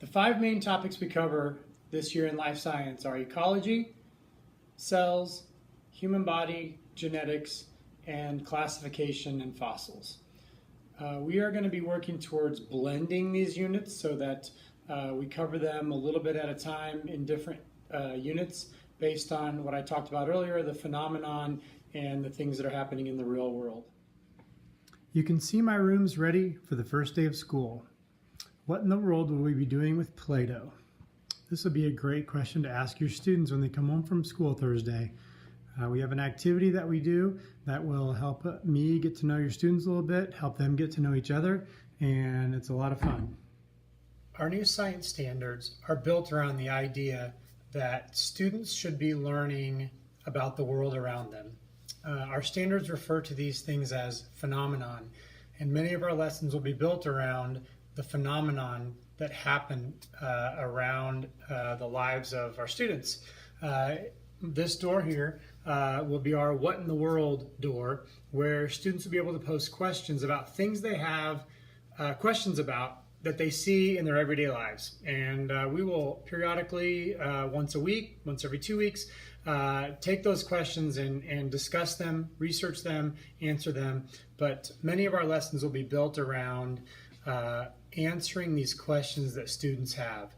The five main topics we cover this year in life science are ecology, cells, human body, genetics, and classification and fossils. We are going to be working towards blending these units so that we cover them a little bit at a time in different units based on what I talked about earlier, the phenomenon and the things that are happening in the real world. You can see my rooms ready for the first day of school. What in the world will we be doing with Play-Doh? This will be a great question to ask your students when they come home from school Thursday. We have an activity that we do that will help me get to know your students a little bit, help them get to know each other, and it's a lot of fun. Our new science standards are built around the idea that students should be learning about the world around them. Our standards refer to these things as phenomenon, and many of our lessons will be built around the phenomenon that happen around the lives of our students. This door here will be our What in the World door, where students will be able to post questions about things they have questions about that they see in their everyday lives. And we will periodically, once a week, once every 2 weeks, take those questions and discuss them, research them, answer them. But many of our lessons will be built around answering these questions that students have.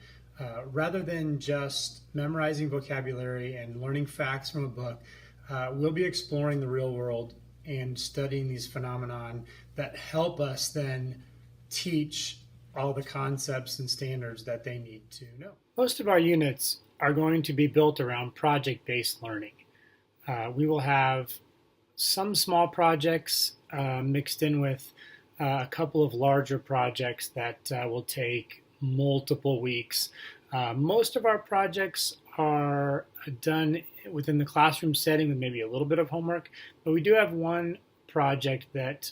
Rather than just memorizing vocabulary and learning facts from a book, we'll be exploring the real world and studying these phenomenon that help us then teach all the concepts and standards that they need to know. Most of our units are going to be built around project-based learning. We will have some small projects mixed in with a couple of larger projects that will take multiple weeks. Most of our projects are done within the classroom setting with maybe a little bit of homework, but we do have one project that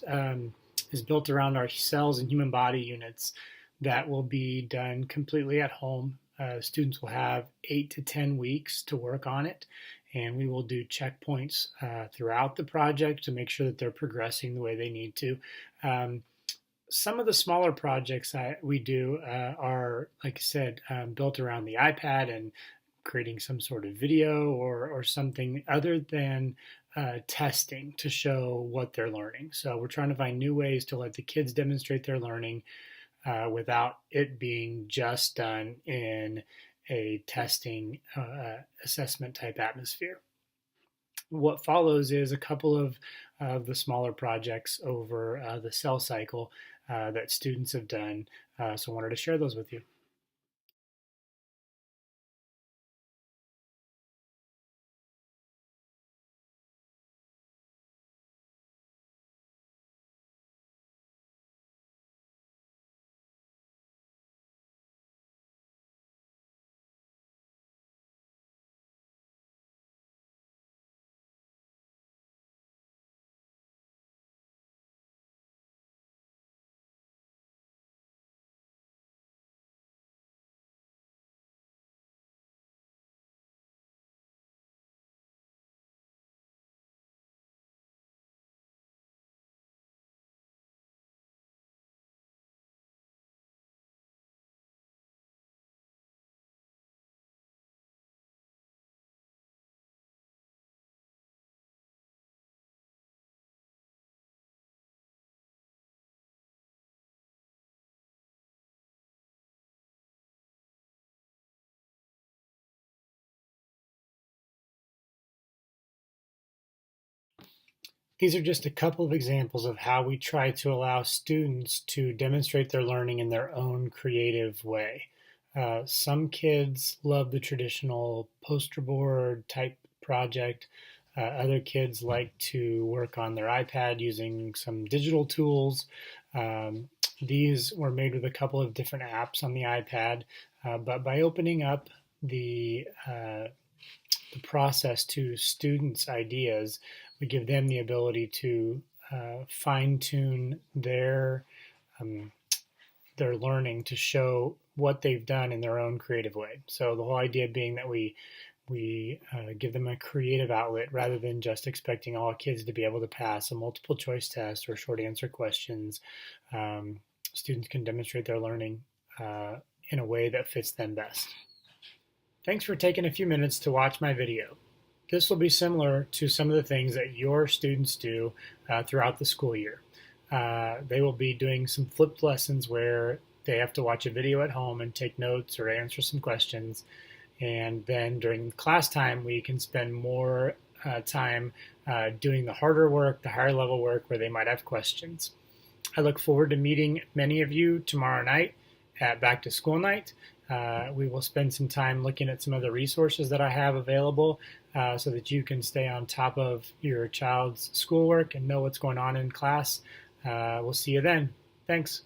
is built around our cells and human body units that will be done completely at home. Students will have 8 to 10 weeks to work on it, and we will do checkpoints throughout the project to make sure that they're progressing the way they need to. Some of the smaller projects we do are, like I said, built around the iPad and creating some sort of video or something other than testing to show what they're learning. So we're trying to find new ways to let the kids demonstrate their learning without it being just done in a testing assessment type atmosphere. What follows is a couple of the smaller projects over the cell cycle that students have done. So I wanted to share those with you. These are just a couple of examples of how we try to allow students to demonstrate their learning in their own creative way. Some kids love the traditional poster board type project. Other kids like to work on their iPad using some digital tools. These were made with a couple of different apps on the iPad, but by opening up the process to students' ideas, we give them the ability to fine-tune their learning to show what they've done in their own creative way. So the whole idea being that we give them a creative outlet rather than just expecting all kids to be able to pass a multiple choice test or short answer questions. Students can demonstrate their learning in a way that fits them best. Thanks for taking a few minutes to watch my video. This will be similar to some of the things that your students do throughout the school year. They will be doing some flipped lessons where they have to watch a video at home and take notes or answer some questions. And then during class time, we can spend more time doing the harder work, the higher level work where they might have questions. I look forward to meeting many of you tomorrow night at Back to School Night. We will spend some time looking at some of the resources that I have available so that you can stay on top of your child's schoolwork and know what's going on in class. We'll see you then. Thanks.